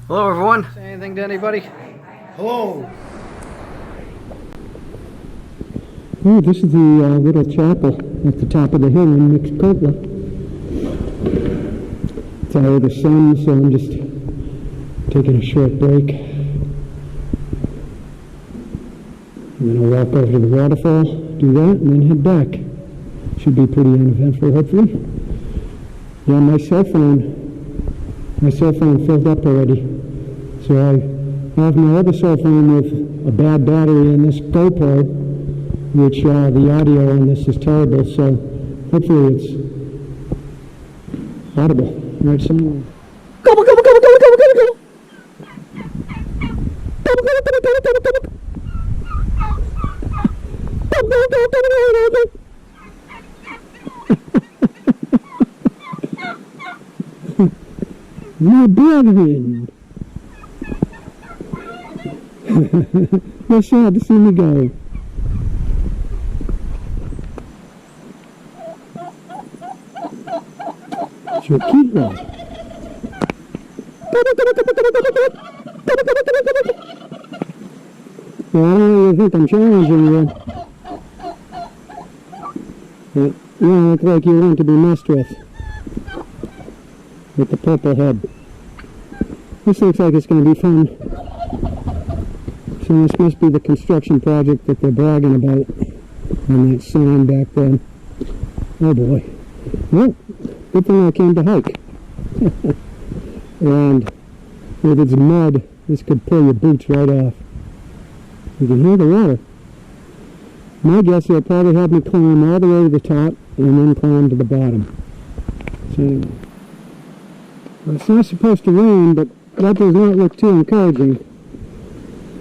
Hello everyone. Say anything to anybody? Hello. Oh, this is the little chapel at the top of the hill in Mixcoatla. It's out of the sun, so I'm just taking a short break. And then I'll walk over to the waterfall, do that, and then head back. Should be pretty uneventful, hopefully. Yeah, my cell phone filled up already. So I have my other cell phone with a bad battery and this GoPro, which the audio on this is terrible, so hopefully it's audible. Right, someone. Go, go, go, go, go, go, go, go, go. Go, go, go, go, go, go, go. Go, go, go, go, go, go, go. My brethren. They're sad to see me go. You're cute one. Well, I don't really think I'm challenging you. But you look like you want to be messed with the purple head. This looks like it's going to be fun. So this must be the construction project that they're bragging about on that sign back then. Oh boy. Well, good thing I came to hike. And with its mud, this could pull your boots right off. You can hear the water. My guess they'll probably have me climb all the way to the top and then climb to the bottom. So, well, it's not supposed to rain, but that does not look too encouraging.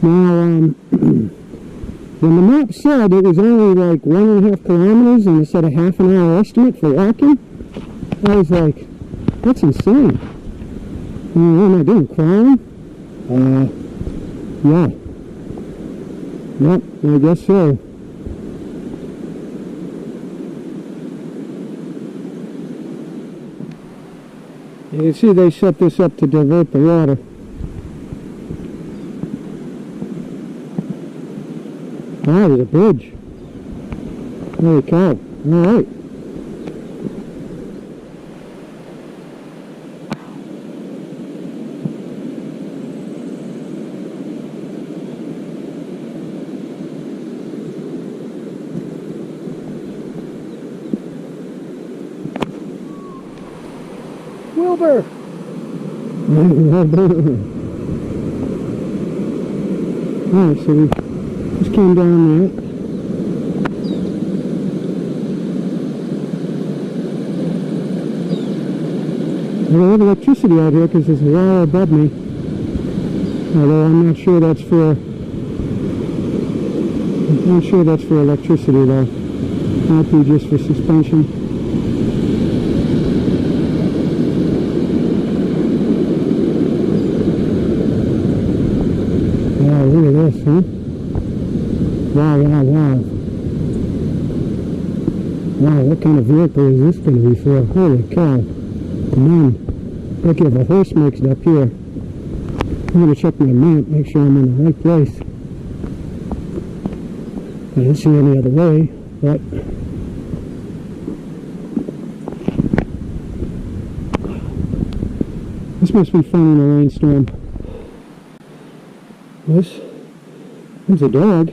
Now, when the map said it was only like 1.5 kilometers and it said a half an hour estimate for walking, I was like, that's insane. What am I doing, crawling? Yeah. Yep, I guess so. You can see they set this up to divert the water. Ah, there's a bridge. Holy cow. Alright. Wilbur! Alright, so we just came down there. I have electricity out here because there's a wire above me. Although I'm not sure that's for electricity though. Might be just for suspension. Wow, look at this, huh? Wow, wow, wow. Wow, what kind of vehicle is this going to be for? Holy cow. Man, look at the horse mixed up here. I'm going to check my map, make sure I'm in the right place. I didn't see any other way, but... This must be fun in a rainstorm. There's a dog.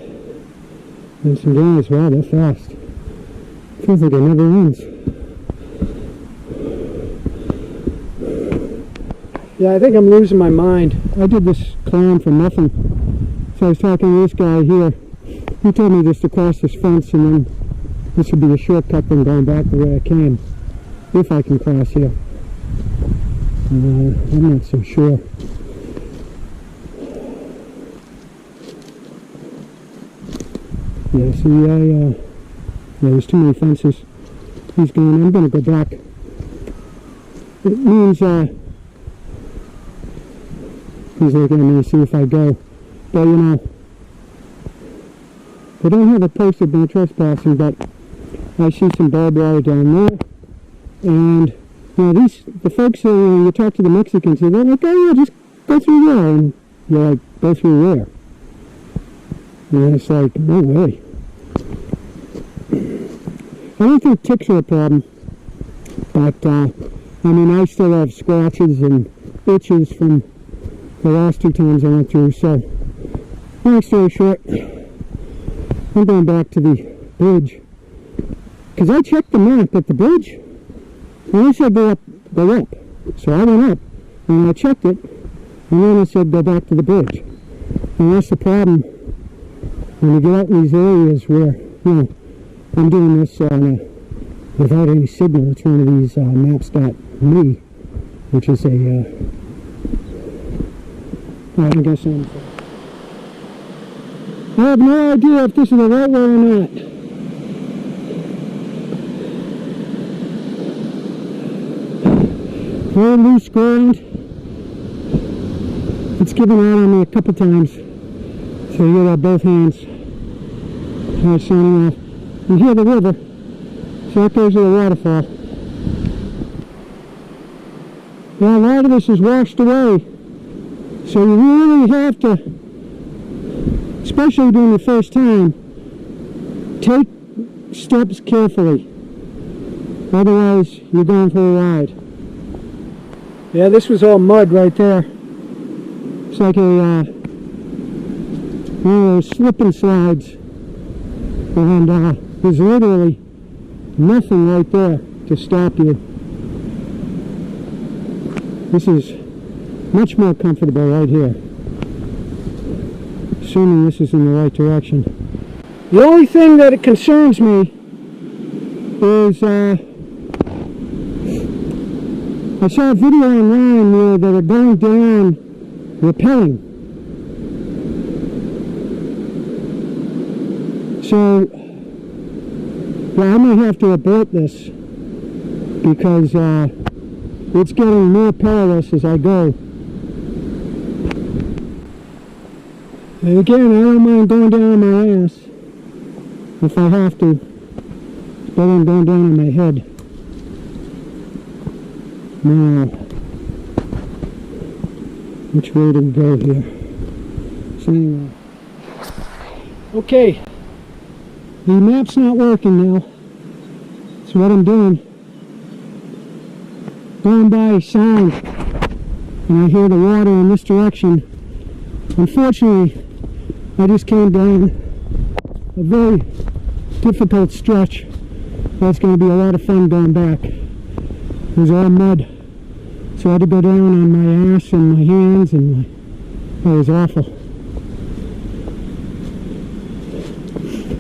And some guys. Wow, they're fast. Feels like it never ends. Yeah, I think I'm losing my mind. I did this climb for nothing. So I was talking to this guy here. He told me just to cross this fence and then this would be a shortcut from going back the way I came. If I can cross here. I'm not so sure. Yeah, see, yeah, there's too many fences. He's going, I'm going to go back. It means, he's looking at me to see if I go. But, you know, they don't have it posted no trespassing, but I see some barbed wire down there. And, you know, the folks, you talk to the Mexicans, they're like, oh yeah, just go through there. And you're like, go through where? And it's like, no way. I don't think ticks are a problem, but I mean, I still have scratches and itches from the last 2 times I went through. So, long story short, I'm going back to the bridge, because I checked the map at the bridge, and it said go up. So I went up, and I checked it, and then it said go back to the bridge. And that's the problem when you get out in these areas where, you know, I'm doing this without any signal. It's one of these maps.me, which is a, I guess I have no idea if this is the right way or not. Very loose ground. It's given out on me a couple times. So you get out both hands. Alright, signing off. You hear the river. So that goes to the waterfall. Now a lot of this is washed away. So you really have to, especially during the first time, take steps carefully. Otherwise, you're going for a ride. Yeah, this was all mud right there. It's like a one of those slip and slides. And there's literally nothing right there to stop you. This is much more comfortable right here. Assuming this is in the right direction. The only thing that it concerns me is I saw a video online where they were going down rappelling. So, yeah, I might have to abort this because it's getting more perilous as I go. And again, I don't mind going down on my ass if I have to. It's better than going down on my head. Now, which way do we go here? So anyway. Okay. The map's not working now. So what I'm doing, going by sound, and I hear the water in this direction. Unfortunately, I just came down a very difficult stretch. That's going to be a lot of fun going back. It was all mud, so I had to go down on my ass and my hands, and it was awful.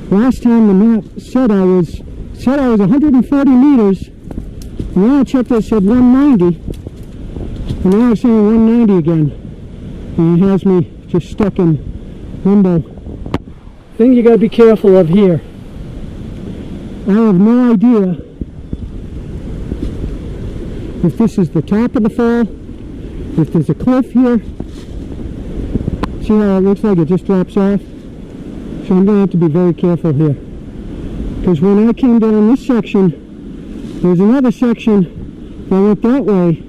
Last time the map said I was 140 meters, and then I checked it, said 190, and now it's saying 190 again, and it has me just stuck in limbo. Thing you got to be careful of here. I have no idea if this is the top of the fall, if there's a cliff here. See how it looks like it just drops off? So I'm going to have to be very careful here. Because when I came down this section, there's another section that went that way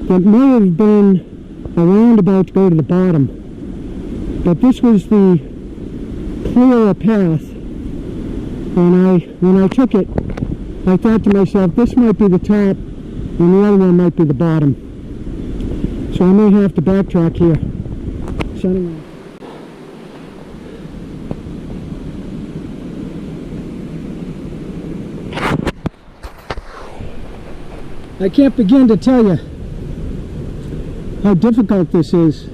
that may have been a roundabout to go to the bottom. But this was the clearer path. And when I took it, I thought to myself, this might be the top and the other one might be the bottom. So I may have to backtrack here. So anyway. I can't begin to tell you how difficult this is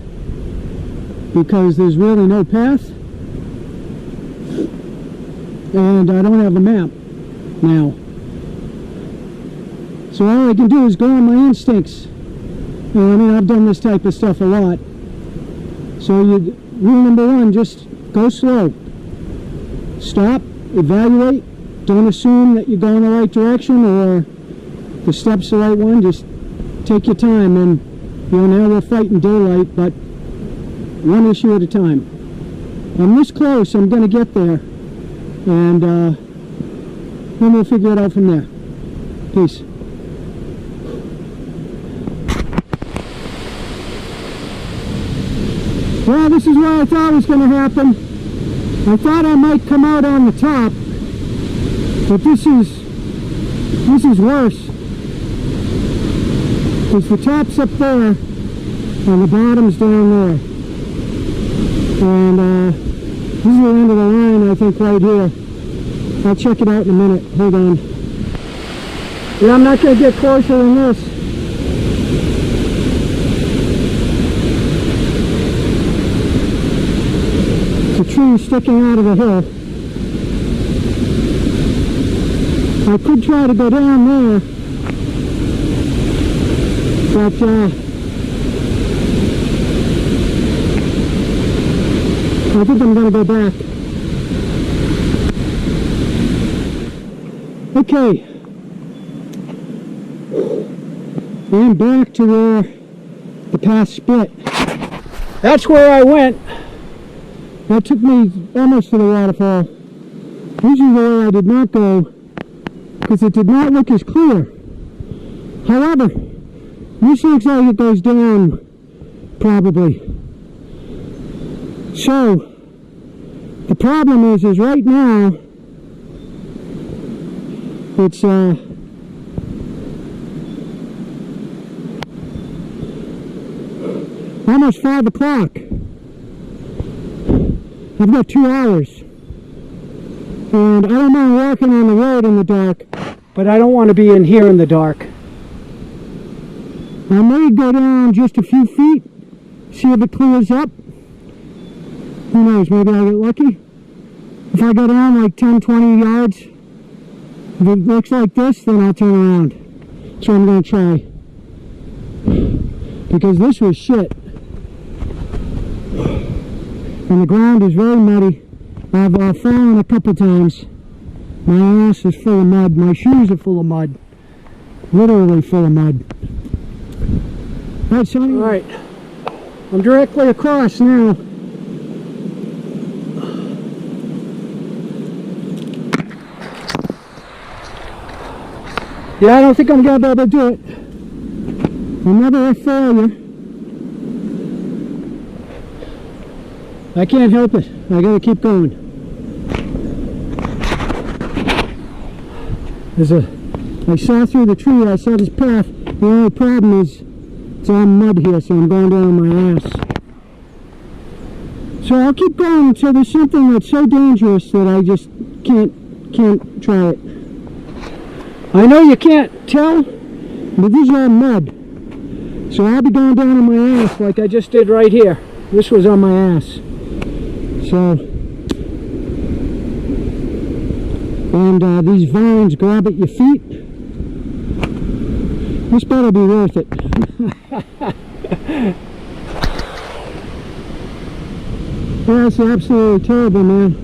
because there's really no path and I don't have a map now. So all I can do is go on my instincts. I mean, I've done this type of stuff a lot. So rule number one, just go slow. Stop, evaluate, don't assume that you're going the right direction or the step's the right one. Just take your time, and now we're fighting daylight, but one issue at a time. I'm this close, I'm going to get there, and then we'll figure it out from there. Peace. Well, this is what I thought was going to happen. I thought I might come out on the top, but this is worse. Because the top's up there, and the bottom's down there. And this is the end of the line, I think, right here. I'll check it out in a minute. Hold on. Yeah, I'm not going to get closer than this. The tree sticking out of the hill. I could try to go down there, but I think I'm going to go back. Okay, I'm back to where the path split. That's where I went. That took me almost to the waterfall. This is the way I did not go, because it did not look as clear. However, this looks like it goes down, probably. So, the problem is right now, it's almost 5 o'clock. I've got 2 hours, and I don't mind walking on the road in the dark, but I don't want to be in here in the dark. I may go down just a few feet, see if it clears up. Who knows, maybe I'll get lucky. If I go down like 10-20 yards, if it looks like this, then I'll turn around. So I'm going to try, because this was shit. And the ground is very muddy. I've fallen a couple times. My ass is full of mud. My shoes are full of mud. Literally full of mud. Alright, Sonny. Alright. I'm directly across now. Yeah, I don't think I'm going to be able to do it. I'm never a failure. I can't help it. I gotta keep going. I saw through the tree, I saw this path. The only problem is it's all mud here, so I'm going down on my ass. So I'll keep going until there's something that's so dangerous that I just can't try it. I know you can't tell, but this is all mud. So I'll be going down on my ass like I just did right here. This was on my ass. So, and these vines grab at your feet. This better be worth it. That's absolutely terrible, man.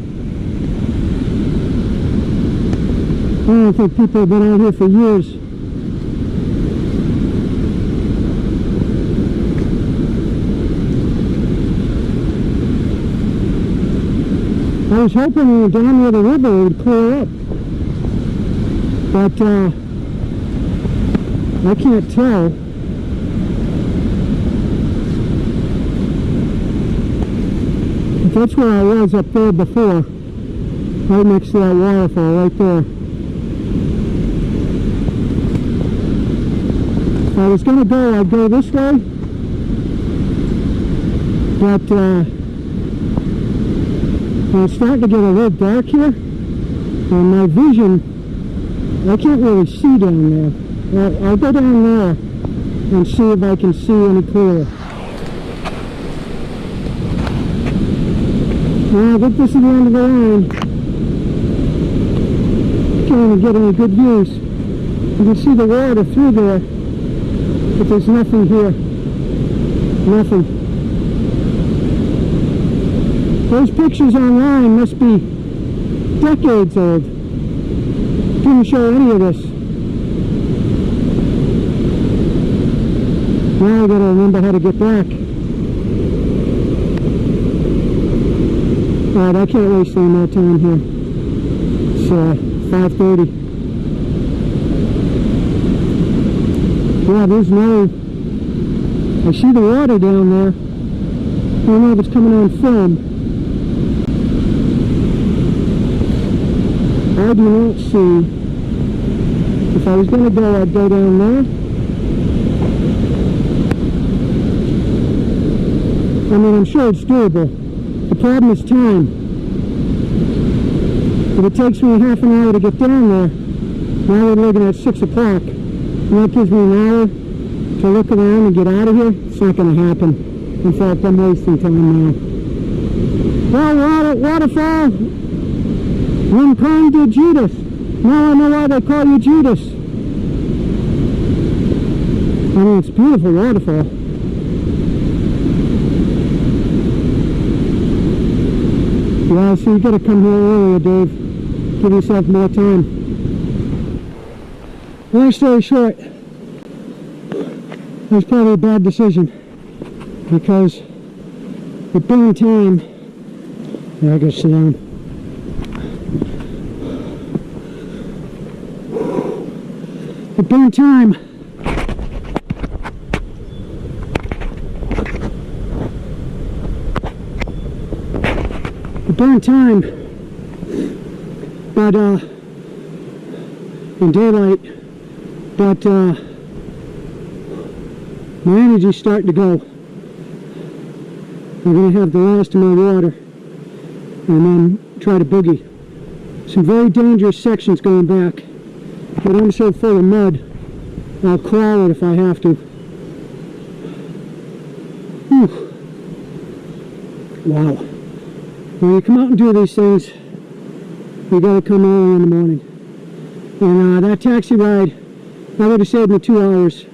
I don't think people have been out here for years. I was hoping when we were down near the river it would clear up, but I can't tell. But that's where I was up there before, right next to that waterfall, right there. If I was going to go, I'd go this way, but it's starting to get a little dark here, and my vision, I can't really see down there. I'll go down there and see if I can see any clearer. Well, I think this is the end of the line. Can't even get any good views. You can see the water through there, but there's nothing here. Nothing. Those pictures online must be decades old. Didn't show any of this. Now I gotta remember how to get back. Alright, I can't waste any more time here. It's 5:30. Yeah, there's no... I see the water down there. don't know if it's coming on film. I do not see. If I was going to go, I'd go down there. I mean, I'm sure it's doable. The problem is time. If it takes me half an hour to get down there, now we're looking at 6 o'clock, and that gives me an hour to look around and get out of here. It's not going to happen. In fact, I'm wasting time now. Well, Waterfall, when kind to Judas. Now I know why they call you Judas. I mean, it's a beautiful waterfall. Yeah, so you gotta come here earlier, Dave. Give yourself more time. Long story short, it was probably a bad decision because with being time, yeah, I gotta sit down. With being time, but in daylight, but my energy's starting to go. I'm going to have the last of my water and then try to boogie. Some very dangerous sections going back, but I'm so full of mud, I'll crawl it if I have to. Whew. Wow. When you come out and do these things, you gotta come early in the morning. And that taxi ride, that would have saved me 2 hours.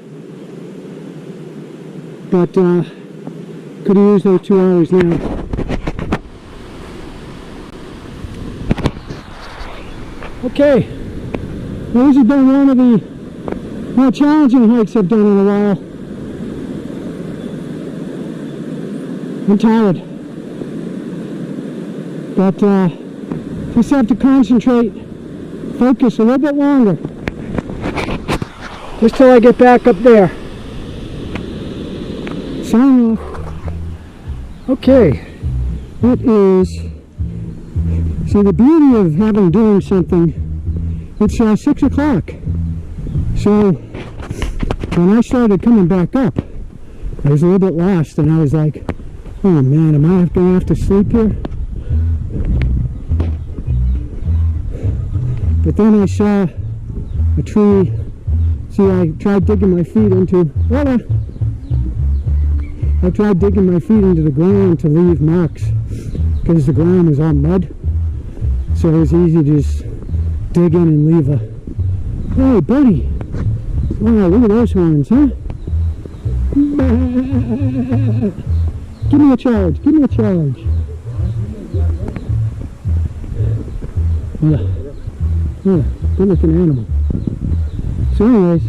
But could have used those 2 hours now. Okay, well, this has been one of the more challenging hikes I've done in a while. I'm tired. But just have to concentrate, focus a little bit longer, just till I get back up there. Sign off. Okay, it is, see, the beauty of having doing something, it's 6 o'clock. So when I started coming back up, I was a little bit lost, and I was like, oh man, am I going to have to sleep here? But then I saw a tree. See, I tried digging my feet into, I tried digging my feet into the ground to leave marks because the ground was all mud. So it was easy to just dig in and leave a, hey buddy, wow, look at those horns, huh? Give me a charge, give me a charge. Yeah, good looking animal. So anyways,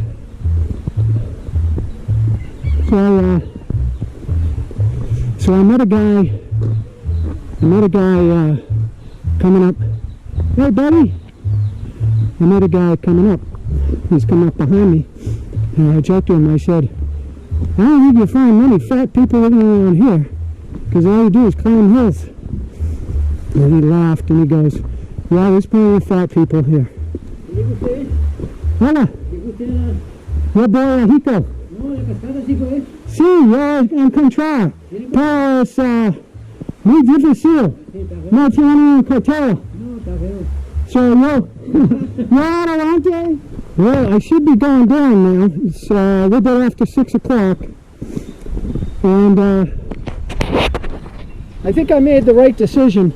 so I met a guy coming up. Hey buddy! I met a guy coming up. He's coming up behind me, and I joked to him, I said, I don't think you'll find many fat people living around here, because all you do is climb hills. And he laughed and he goes, yeah, there's plenty of fat people here. Hola. Yo voy a México. Sí, yo encontrar. Pero es muy difícil. No tiene cartera. So yo adelante. Well, I should be going down now. It's a little bit after 6 o'clock. And I think I made the right decision.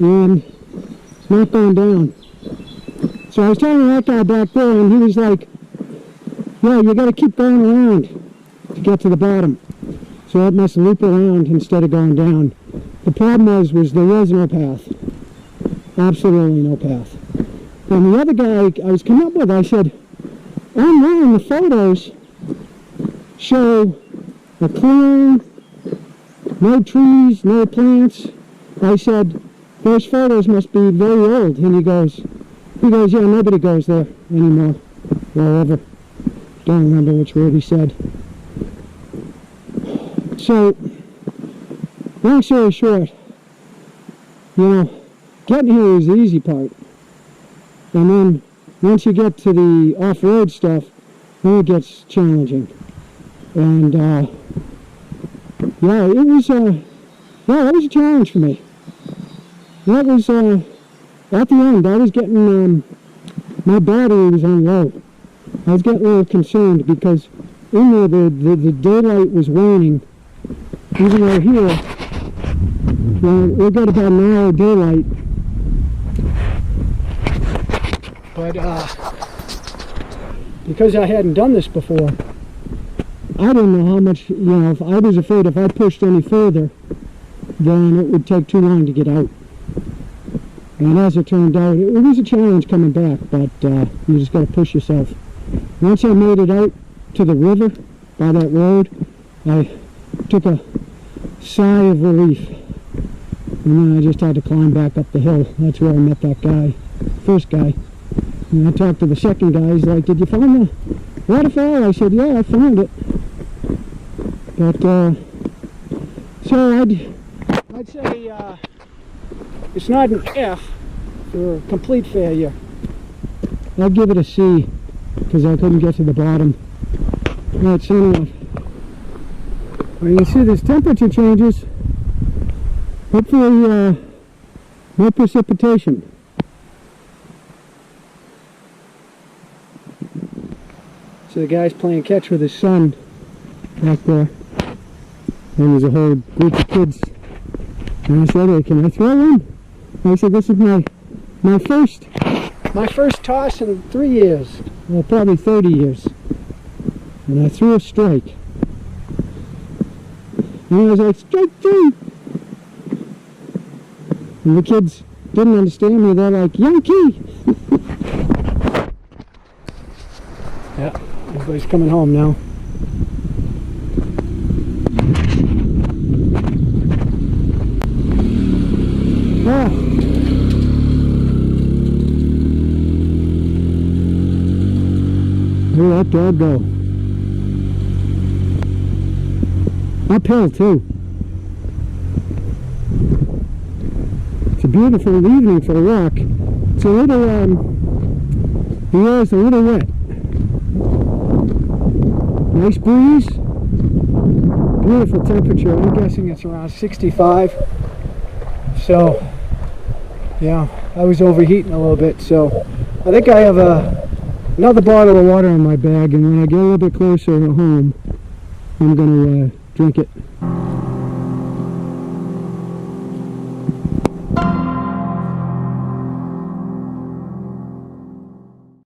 And not going down. So I was telling that guy back there, and he was like, yeah, you got to keep going around to get to the bottom. So I must loop around instead of going down. The problem was there was no path. Absolutely no path. And the other guy I was coming up with, I said, online the photos show a clearing, no trees, no plants. I said, those photos must be very old. And he goes, yeah, nobody goes there anymore. Wherever. Don't remember which word he said. So long story short, you know, getting here is the easy part. And then once you get to the off-road stuff, then it gets challenging. And yeah, it was that was a challenge for me. That was at the end. I was getting my battery was on low. I was getting a little concerned because in there the daylight was waning. Even though here, well, we got about an hour of daylight. But because I hadn't done this before, I didn't know how much, you know, if I was afraid if I pushed any further, then it would take too long to get out. And as it turned out, it was a challenge coming back, but you just got to push yourself. Once I made it out to the river by that road, I took a sigh of relief. And then I just had to climb back up the hill. That's where I met that guy, first guy. And I talked to the second guy. He's like, "Did you find the waterfall?" I said, "Yeah, I found it." But so I'd say it's not an F for complete failure. I'd give it a C because I couldn't get to the bottom. Alright, so anyway, well, you can see there's temperature changes. Hopefully no precipitation. So the guy's playing catch with his son back there. And there's a whole group of kids. And I said, "Hey, can I throw one?" And I said, "This is my first toss in 3 years. Well, probably 30 years. And I threw a strike. And I was like, "Strike three!" And the kids didn't understand me. They're like, "Yankee!" Yeah, everybody's coming home now. Ah. Where'd that dog go? Uphill too. It's a beautiful evening for a walk. It's a little, the air's a little wet. Nice breeze. Beautiful temperature. I'm guessing it's around 65. So, yeah, I was overheating a little bit. So, I think I have another bottle of water in my bag, and when I get a little bit closer to home, I'm going to drink it.